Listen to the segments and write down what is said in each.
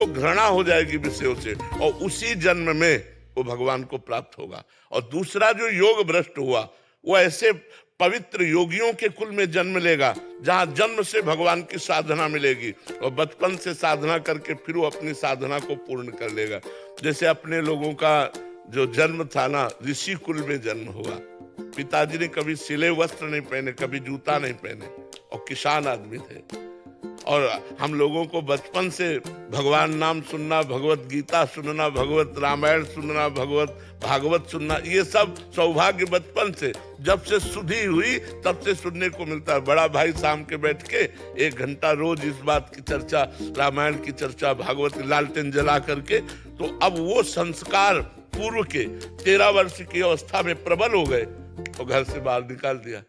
तो घृणा हो जाएगी विषयों से और उसी जन्म में वो भगवान को प्राप्त होगा। और दूसरा जो योग भ्रष्ट हुआ वो ऐसे पवित्र योगियों के कुल में जन्म लेगा जहां जन्म से भगवान की साधना मिलेगी और बचपन से साधना करके फिर वो अपनी साधना को पूर्ण कर लेगा। जैसे अपने लोगों का जो जन्म था ना, ऋषि कुल में जन्म हुआ। पिताजी ने कभी सिले वस्त्र नहीं पहने, कभी जूता नहीं पहने और किसान आदमी थे। और हम लोगों को बचपन से भगवान नाम सुनना, भगवत गीता सुनना, भगवत रामायण सुनना, भगवत भागवत सुनना, ये सब सौभाग्य बचपन से, जब से सुधी हुई तब से सुनने को मिलता है। बड़ा भाई शाम के बैठ के 1 घंटा रोज इस बात की चर्चा, रामायण की चर्चा, भागवत लालटेन जला करके। तो अब वो संस्कार पूर्व के 13 वर्ष की अवस्था में प्रबल हो गए तो घर से बाहर निकाल दिया।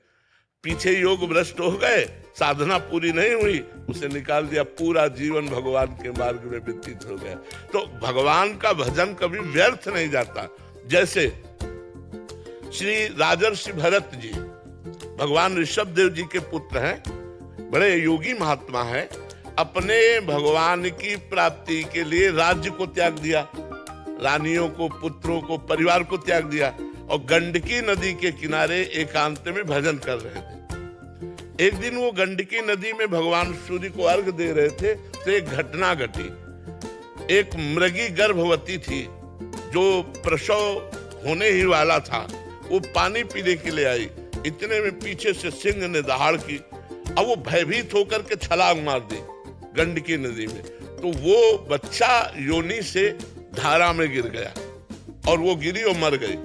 पीछे योग भ्रष्ट हो गए, साधना पूरी नहीं हुई, उसे निकाल दिया। पूरा जीवन भगवान के मार्ग में व्यतीत हो गया। तो भगवान का भजन कभी व्यर्थ नहीं जाता। जैसे श्री राजर्षि भरत जी भगवान ऋषभ देव जी के पुत्र हैं, बड़े योगी महात्मा हैं। अपने भगवान की प्राप्ति के लिए राज्य को त्याग दिया, रानियों को, पुत्रों को, परिवार को त्याग दिया और गंडकी नदी के किनारे एकांत में भजन कर रहे थे। एक दिन वो गंडकी नदी में भगवान सूर्य को अर्घ दे रहे थे तो एक घटना घटी। एक मृगी गर्भवती थी जो प्रसव होने ही वाला था, वो पानी पीने के लिए आई। इतने में पीछे से सिंह ने दहाड़ की। अब वो भयभीत होकर के छलांग मार दी गंडकी नदी में। तो वो बच्चा योनि से धारा में गिर गया और वो गिरी और मर गई।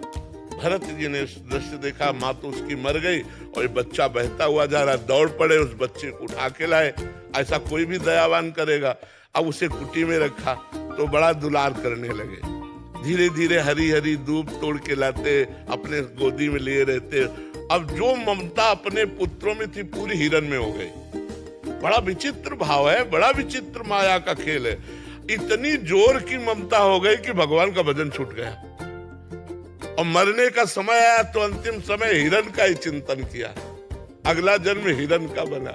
भरत जी ने दृश्य देखा, माँ तो उसकी मर गई और ये बच्चा बहता हुआ जा रहा। दौड़ पड़े, उस बच्चे को उठा के लाए। ऐसा कोई भी दयावान करेगा। अब उसे कुटी में रखा तो बड़ा दुलार करने लगे। धीरे धीरे हरी हरी दूब तोड़ के लाते, अपने गोदी में लिए रहते। अब जो ममता अपने पुत्रों में थी पूरी हिरण में हो गई। बड़ा विचित्र भाव है, बड़ा विचित्र माया का खेल है। इतनी जोर की ममता हो गई कि भगवान का भजन छूट गया और मरने का समय आया तो अंतिम समय हिरण का ही चिंतन किया। अगला जन्म हिरण का बना।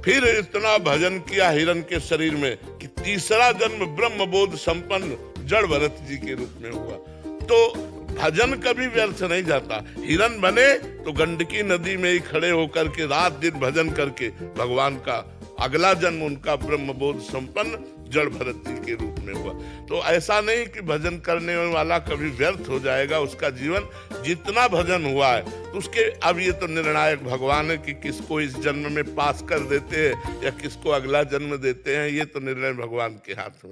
फिर इतना भजन किया हिरण के शरीर में कि तीसरा जन्म ब्रह्म बोध संपन्न जड़ भरत जी के रूप में हुआ। तो भजन कभी व्यर्थ नहीं जाता। हिरण बने तो गंडकी नदी में ही खड़े होकर के रात दिन भजन करके भगवान का अगला जन्म उनका ब्रह्म बोध संपन्न जड़ भरत जी के रूप में हुआ। तो ऐसा नहीं कि भजन करने वाला कभी व्यर्थ हो जाएगा उसका जीवन। जितना भजन हुआ है तो उसके, अब ये तो निर्णायक भगवान है कि किसको इस जन्म में पास कर देते हैं या किसको अगला जन्म देते हैं, ये तो निर्णय भगवान के हाथ में।